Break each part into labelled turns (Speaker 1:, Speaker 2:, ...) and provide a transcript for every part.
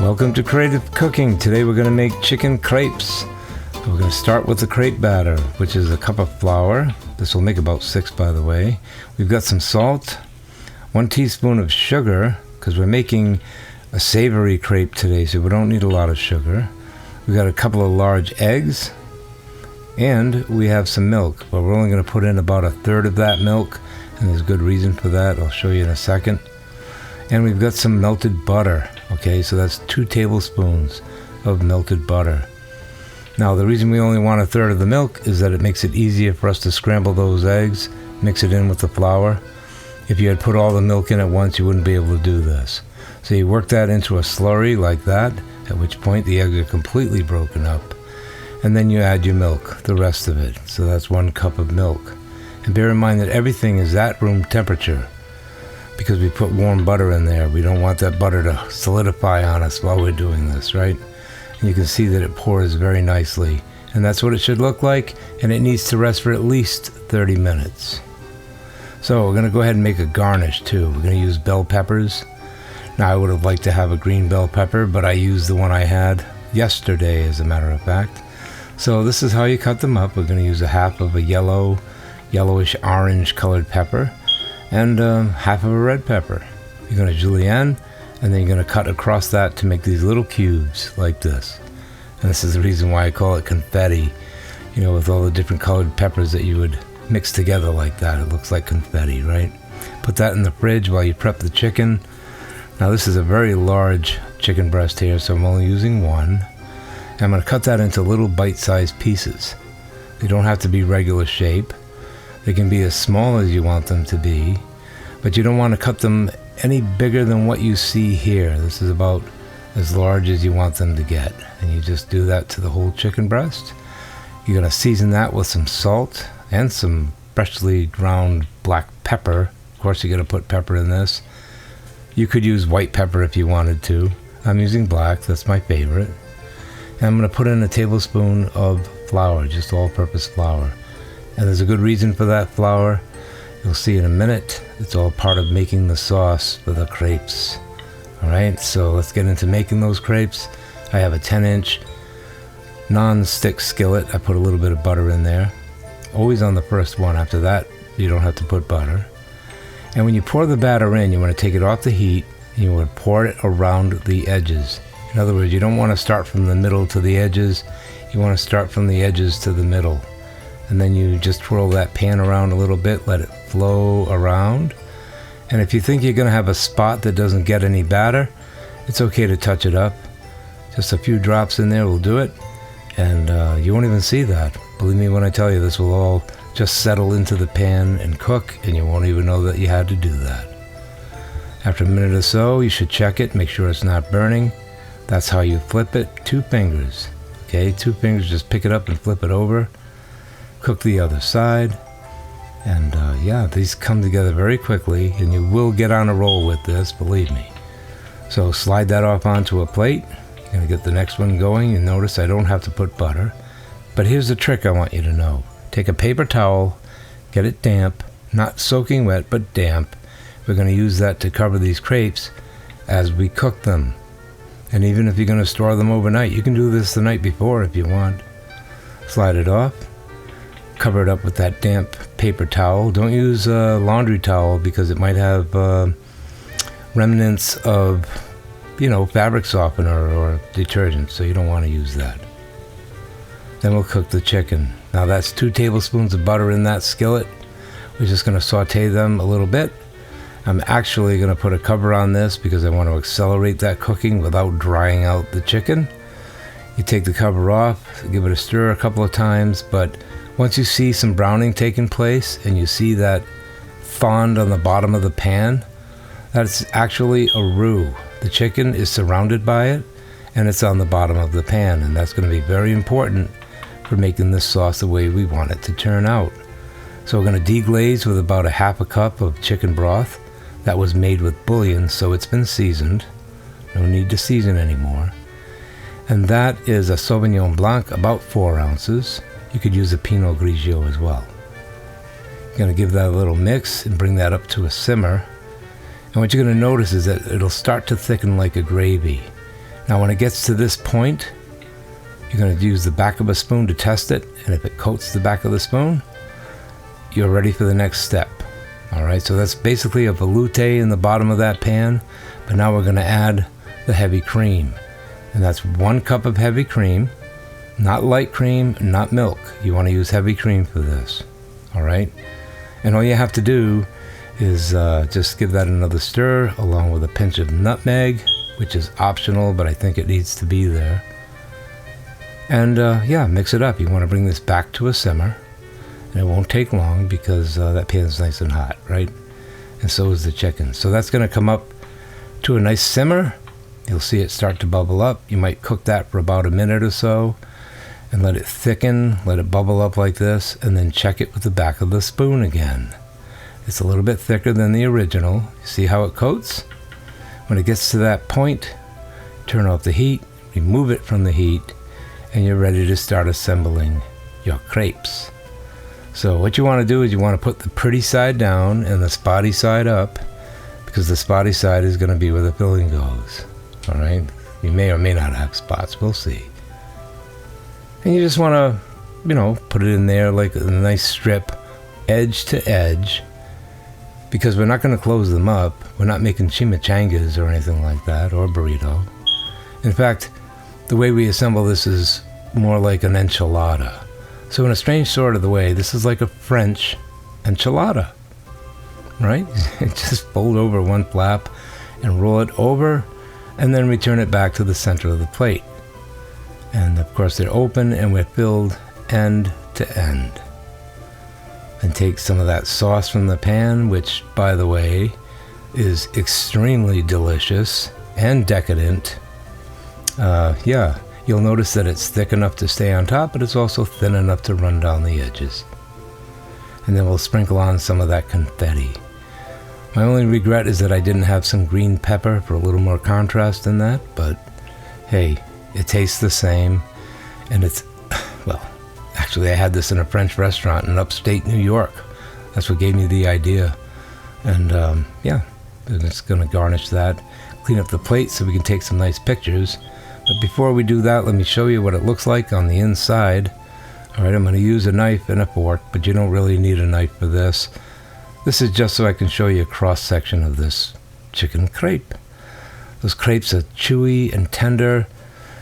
Speaker 1: Welcome to Creative Cooking. Today we're going to make chicken crepes. So we're going to start with the crepe batter, which is a cup of flour. This will make about 6, by the way. We've got some salt, 1 teaspoon of sugar, because we're making a savory crepe today, so we don't need a lot of sugar. We've got a couple of large eggs, and we have some milk, but we're only going to put in about 1/3 of that milk, and there's good reason for that. I'll show you in a second. And we've got some melted butter. Okay, so that's 2 tablespoons of melted butter. Now, the reason we only want 1/3 of the milk is that it makes it easier for us to scramble those eggs, mix it in with the flour. If you had put all the milk in at once, you wouldn't be able to do this. So you work that into a slurry like that, at which point the eggs are completely broken up. And then you add your milk, the rest of it. So that's 1 cup of milk. And bear in mind that everything is at room temperature, because we put warm butter in there. We don't want that butter to solidify on us while we're doing this, right? And you can see that it pours very nicely. And that's what it should look like, and it needs to rest for at least 30 minutes. So we're going to go ahead and make a garnish too. We're going to use bell peppers. Now, I would have liked to have a green bell pepper, but I used the one I had yesterday, as a matter of fact. So this is how you cut them up. We're going to use 1/2 of a yellowish orange colored pepper, and 1/2 of a red pepper. You're going to julienne, and then you're going to cut across that to make these little cubes like this. And this is the reason why I call it confetti, you know, with all the different colored peppers that you would mix together like that. It looks like confetti, right? Put that in the fridge while you prep the chicken. Now, this is a very large chicken breast here, so I'm only using 1. And I'm going to cut that into little bite-sized pieces. They don't have to be regular shape. They can be as small as you want them to be, but you don't want to cut them any bigger than what you see here. This is about as large as you want them to get. And you just do that to the whole chicken breast. You're going to season that with some salt and some freshly ground black pepper. Of course, you're going to put pepper in this. You could use white pepper if you wanted to. I'm using black. That's my favorite. And I'm going to put in 1 tablespoon of flour, just all-purpose flour. And there's a good reason for that flour. You'll see in a minute. It's all part of making the sauce for the crepes. Alright, so let's get into making those crepes. I have a 10-inch non-stick skillet. I put a little bit of butter in there. Always on the first one. After that, you don't have to put butter. And when you pour the batter in, you want to take it off the heat, and you want to pour it around the edges. In other words, you don't want to start from the middle to the edges. You want to start from the edges to the middle. And then you just twirl that pan around a little bit, let it flow around. And if you think you're going to have a spot that doesn't get any batter, it's okay to touch it up. Just a few drops in there will do it, and you won't even see that. Believe me when I tell you, this will all just settle into the pan and cook, and you won't even know that you had to do that. After a minute or so, you should check it, make sure it's not burning. That's how you flip it. 2 fingers. Okay, 2 fingers, just pick it up and flip it over. Cook the other side, and yeah, these come together very quickly, and you will get on a roll with this, believe me. So slide that off onto a plate. You're going to get the next one going, and notice I don't have to put butter. But here's the trick I want you to know. Take a paper towel, get it damp, not soaking wet, but damp. We're going to use that to cover these crepes as we cook them. And even if you're going to store them overnight, you can do this the night before if you want. Slide it off. Cover it up with that damp paper towel. Don't use a laundry towel because it might have remnants of, you know, fabric softener or detergent, so you don't want to use that. Then we'll cook the chicken. Now that's 2 tablespoons of butter in that skillet. We're just going to saute them a little bit. I'm actually going to put a cover on this because I want to accelerate that cooking without drying out the chicken. You take the cover off, give it a stir a couple of times, but once you see some browning taking place and you see that fond on the bottom of the pan, that's actually a roux. The chicken is surrounded by it, and it's on the bottom of the pan, and that's going to be very important for making this sauce the way we want it to turn out. So we're going to deglaze with about 1/2 cup of chicken broth. That was made with bouillon, so it's been seasoned. No need to season anymore. And that is a Sauvignon Blanc, about 4 ounces. You could use a Pinot Grigio as well. You're going to give that a little mix and bring that up to a simmer. And what you're going to notice is that it'll start to thicken like a gravy. Now when it gets to this point, you're going to use the back of a spoon to test it, and if it coats the back of the spoon, you're ready for the next step. Alright, so that's basically a veloute in the bottom of that pan, but now we're going to add the heavy cream. And that's 1 cup of heavy cream, not light cream, not milk. You want to use heavy cream for this. Alright, and all you have to do is just give that another stir along with a pinch of nutmeg, which is optional, but I think it needs to be there. And yeah, mix it up. You want to bring this back to a simmer, and it won't take long because that pan's nice and hot, right? And so is the chicken. So that's going to come up to a nice simmer. You'll see it start to bubble up. You might cook that for about a minute or so and let it thicken, let it bubble up like this, and then check it with the back of the spoon again. It's a little bit thicker than the original. See how it coats? When it gets to that point, turn off the heat, remove it from the heat, and you're ready to start assembling your crepes. So what you want to do is you want to put the pretty side down and the spotty side up, because the spotty side is going to be where the filling goes. Alright? You may or may not have spots, we'll see. And you just want to, put it in there like a nice strip, edge to edge, because we're not going to close them up. We're not making chimichangas or anything like that, or burrito. In fact, the way we assemble this is more like an enchilada. So in a strange sort of the way, this is like a French enchilada, right? Just fold over one flap and roll it over, and then return it back to the center of the plate. And of course they're open and we're filled end to end. And take some of that sauce from the pan, which, by the way, is extremely delicious and decadent. Yeah, you'll notice that it's thick enough to stay on top, but it's also thin enough to run down the edges. And then we'll sprinkle on some of that confetti. My only regret is that I didn't have some green pepper for a little more contrast in that, but hey, it tastes the same, and it's, well, actually I had this in a French restaurant in upstate New York. That's what gave me the idea. And yeah, and it's going to garnish that, clean up the plate so we can take some nice pictures. But before we do that, let me show you what it looks like on the inside. Alright, I'm going to use a knife and a fork, but you don't really need a knife for this. This is just so I can show you a cross-section of this chicken crepe. Those crepes are chewy and tender,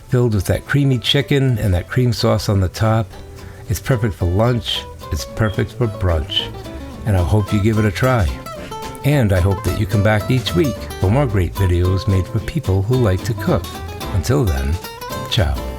Speaker 1: filled with that creamy chicken and that cream sauce on the top. It's perfect for lunch, it's perfect for brunch, and I hope you give it a try. And I hope that you come back each week for more great videos made for people who like to cook. Until then, ciao.